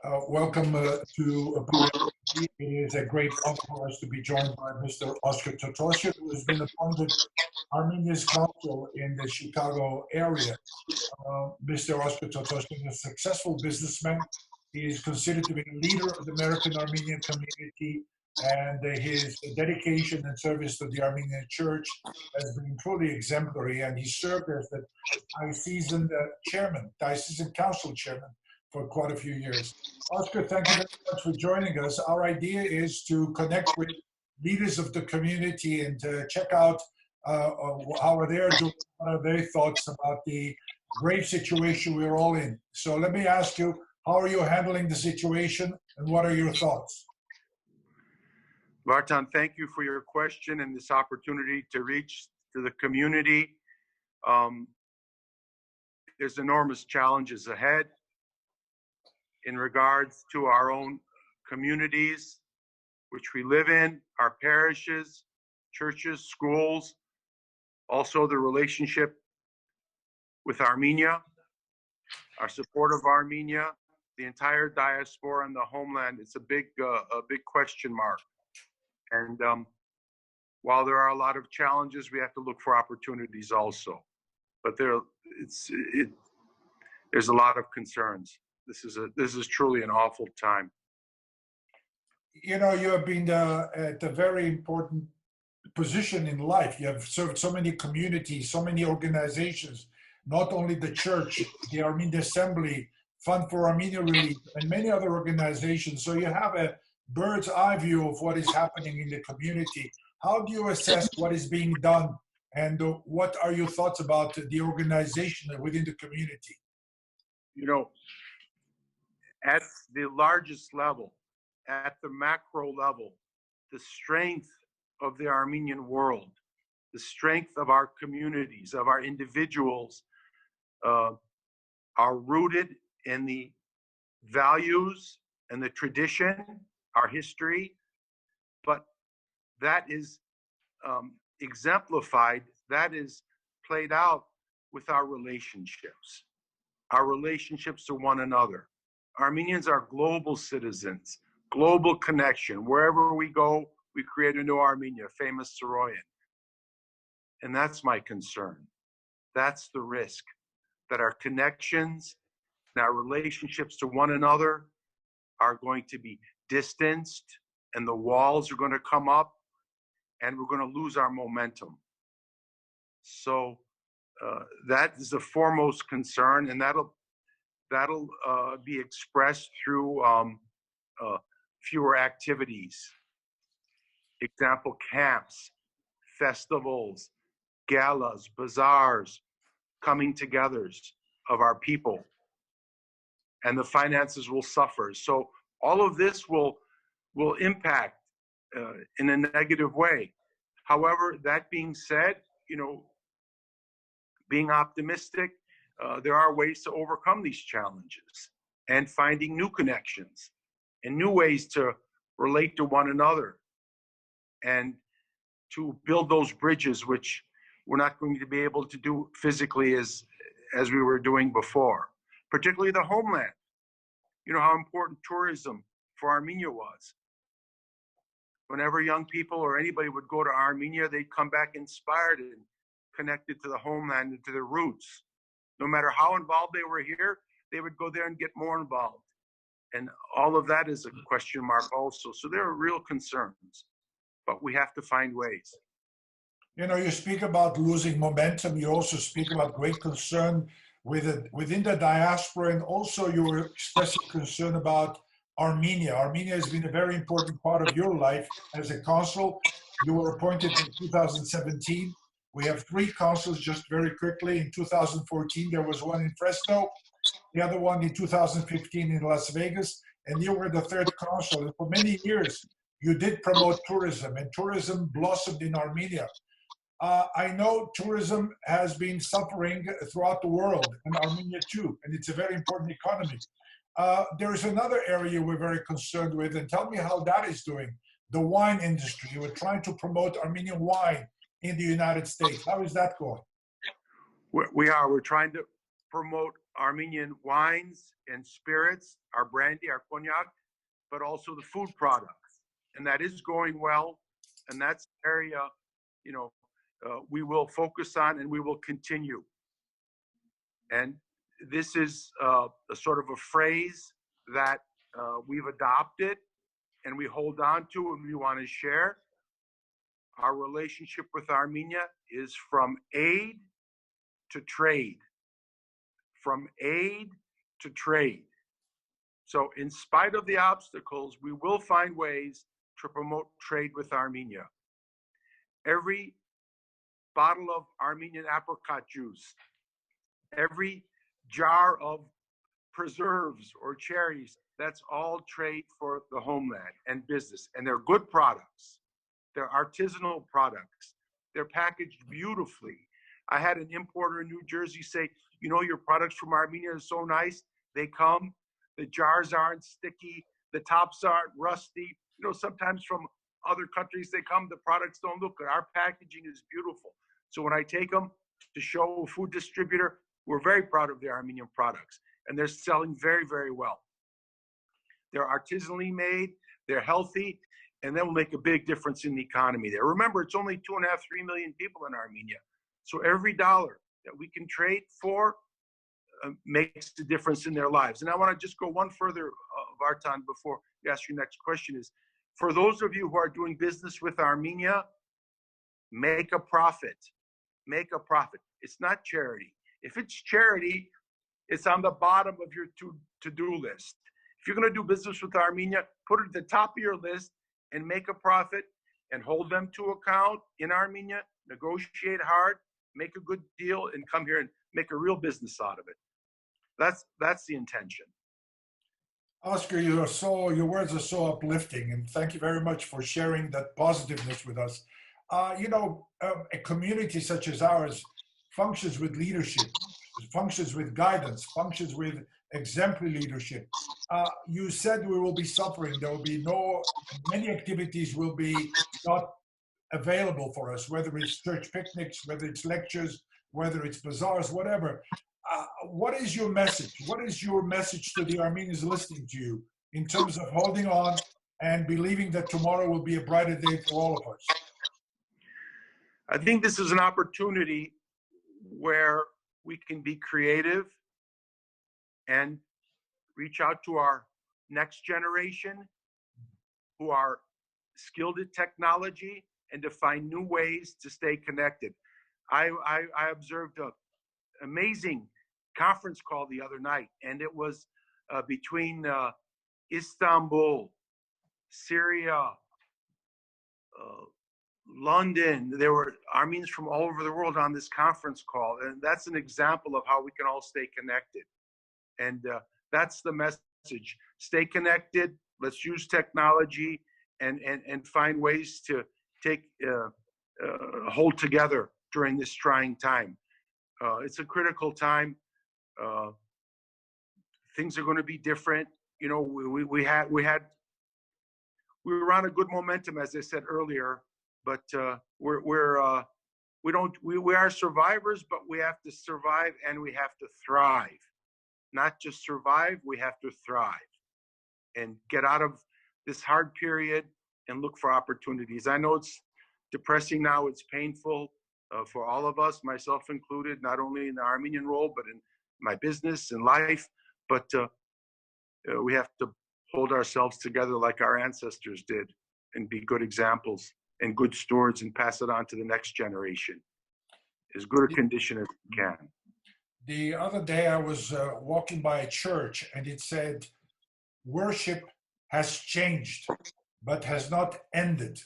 Welcome to It is a great honor for us to be joined by Mr. Oscar Tatosian, who has been appointed Armenia's consul in the Chicago area. Mr. Oscar Tatosian is a successful businessman. He is considered to be the leader of the American Armenian community, and his dedication and service to the Armenian Church has been truly exemplary, and he served as the diocesan council chairman for quite a few years. Oscar, thank you very much for joining us. Our idea is to connect with leaders of the community and to check out how they're doing, what are their thoughts about the grave situation we're all in. So let me ask you, how are you handling the situation and what are your thoughts? Vartan, thank you for your question and this opportunity to reach to the community. There's enormous challenges ahead in regards to our own communities, which we live in, our parishes, churches, schools, also the relationship with Armenia, our support of Armenia, the entire diaspora and the homeland. It's a big question mark. And while there are a lot of challenges, we have to look for opportunities also. But there's a lot of concerns. This is truly an awful time. You know, you have been at a very important position in life. You have served so many communities, so many organizations, not only the church, the Armenian Assembly, Fund for Armenian Relief, and many other organizations. So you have a bird's eye view of what is happening in the community. How do you assess what is being done, and what are your thoughts about the organization within the community? You know, at the largest level, at the macro level, the strength of the Armenian world, the strength of our communities, of our individuals, are rooted in the values and the tradition, our history, but that is exemplified, that is played out with our relationships to one another. Armenians are global citizens, global connection. Wherever we go, we create a new Armenia, famous Saroyan. And that's my concern. That's the risk, that our connections and our relationships to one another are going to be distanced, and the walls are going to come up, and we're going to lose our momentum. So that is the foremost concern, and that'll be expressed through fewer activities. Example, camps, festivals, galas, bazaars, coming togethers of our people, and the finances will suffer. So all of this will impact in a negative way. However, that being said, you know, being optimistic, there are ways to overcome these challenges and finding new connections and new ways to relate to one another and to build those bridges, which we're not going to be able to do physically as we were doing before, particularly the homeland. You know how important tourism for Armenia was. Whenever young people or anybody would go to Armenia, they'd come back inspired and connected to the homeland and to their roots. No matter how involved they were here, they would go there and get more involved. And all of that is a question mark also. So there are real concerns, but we have to find ways. You know, you speak about losing momentum. You also speak about great concern within the diaspora, and also you were expressing concern about Armenia. Armenia has been a very important part of your life as a consul. You were appointed in 2017. We have 3 consuls, just very quickly. In 2014, there was one in Fresno, the other one in 2015 in Las Vegas, and you were the 3rd consul. And for many years, you did promote tourism, and tourism blossomed in Armenia. I know tourism has been suffering throughout the world, and Armenia too, and it's a very important economy. There is another area we're very concerned with, and tell me how that is doing. The wine industry. You were trying to promote Armenian wine in the United States. How is that going? We're trying to promote Armenian wines and spirits, our brandy, our cognac, but also the food products. And that is going well. And that's the area, we will focus on and we will continue. And this is a sort of a phrase that we've adopted and we hold on to and we want to share. Our relationship with Armenia is from aid to trade. From aid to trade. So in spite of the obstacles, we will find ways to promote trade with Armenia. Every bottle of Armenian apricot juice, every jar of preserves or cherries, that's all trade for the homeland and business. And they're good products. They're artisanal products. They're packaged beautifully. I had an importer in New Jersey say, your products from Armenia are so nice. They come, the jars aren't sticky, the tops aren't rusty. Sometimes from other countries they come, the products don't look good. Our packaging is beautiful. So when I take them to show a food distributor, we're very proud of the Armenian products. And they're selling very, very well. They're artisanally made, they're healthy, and that will make a big difference in the economy there. Remember, it's only 2.5, 3 million people in Armenia. So every dollar that we can trade for makes a difference in their lives. And I want to just go one further, Vartan, before you ask your next question is, for those of you who are doing business with Armenia, make a profit. Make a profit. It's not charity. If it's charity, it's on the bottom of your to-do list. If you're going to do business with Armenia, put it at the top of your list and make a profit and hold them to account in Armenia, negotiate hard, make a good deal, and come here and make a real business out of it. That's the intention. Oscar, your words are so uplifting, and thank you very much for sharing that positiveness with us. A community such as ours functions with leadership, functions with guidance, functions with exemplary leadership. You said we will be suffering. There will be many activities will be not available for us, whether it's church picnics, whether it's lectures, whether it's bazaars, whatever. What is your message? What is your message to the Armenians listening to you in terms of holding on and believing that tomorrow will be a brighter day for all of us? I think this is an opportunity where we can be creative and reach out to our next generation who are skilled at technology and to find new ways to stay connected. I observed an amazing conference call the other night, and it was between Istanbul, Syria, London. There were Armenians from all over the world on this conference call, and that's an example of how we can all stay connected. And that's the message. Stay connected. Let's use technology and find ways to hold together during this trying time. It's a critical time. Things are going to be different. We were on a good momentum, as I said earlier, but we are survivors, but we have to survive and we have to thrive. Not just survive, we have to thrive and get out of this hard period and look for opportunities. I know it's depressing now, it's painful for all of us, myself included, not only in the Armenian role, but in my business and life. But we have to hold ourselves together like our ancestors did and be good examples and good stewards and pass it on to the next generation as good a condition as we can. The other day I was walking by a church and it said, worship has changed, but has not ended.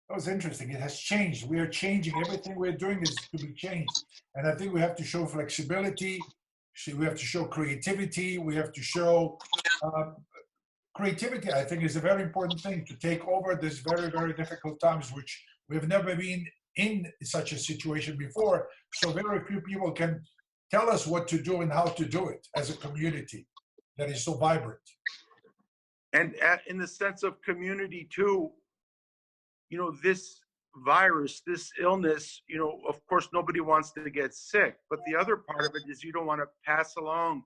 That was interesting. It has changed. We are changing. Everything we're doing is to be changed. And I think we have to show flexibility. We have to show creativity. We have to show creativity, I think, is a very important thing to take over this very, very difficult times, which we've never been in such a situation before. So very few people can tell us what to do and how to do it as a community that is so vibrant. And in the sense of community too, this virus, this illness, of course, nobody wants to get sick. But the other part of it is you don't want to pass along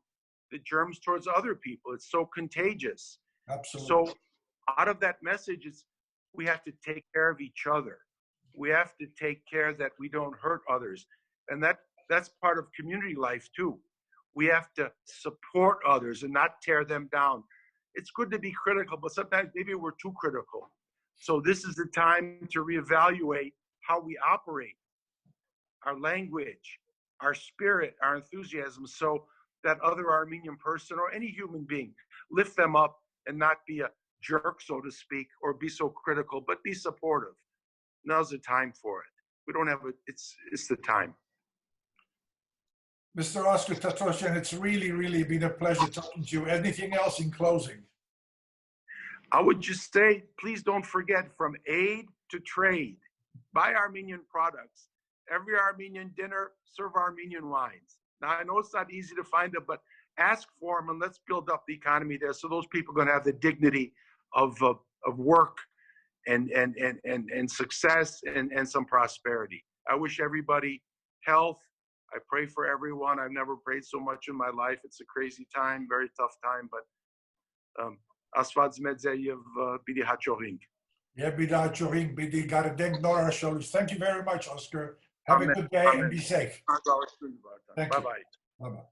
the germs towards other people. It's so contagious. Absolutely. So out of that message is we have to take care of each other. We have to take care that we don't hurt others. And that's part of community life too. We have to support others and not tear them down. It's good to be critical, but sometimes maybe we're too critical. So this is the time to reevaluate how we operate, our language, our spirit, our enthusiasm, so that other Armenian person or any human being, lift them up and not be a jerk, so to speak, or be so critical, but be supportive. Now's the time for it. We don't have it's the time. Mr. Oscar Tatosian, it's really, really been a pleasure talking to you. Anything else in closing? I would just say, please don't forget, from aid to trade, buy Armenian products. Every Armenian dinner, serve Armenian wines. Now, I know it's not easy to find them, but ask for them and let's build up the economy there so those people are going to have the dignity of work and success and some prosperity. I wish everybody health. I pray for everyone. I've never prayed so much in my life. It's a crazy time, very tough time, but Asfad Zmedzeyev Bidi Hachoring. Yeah, Bidi Hachoring, Bidi Gardeng Nora Sholus. Thank you very much, Oscar. Have Amen. a good day. Amen. And be safe. Thank you. Bye-bye. Bye-bye.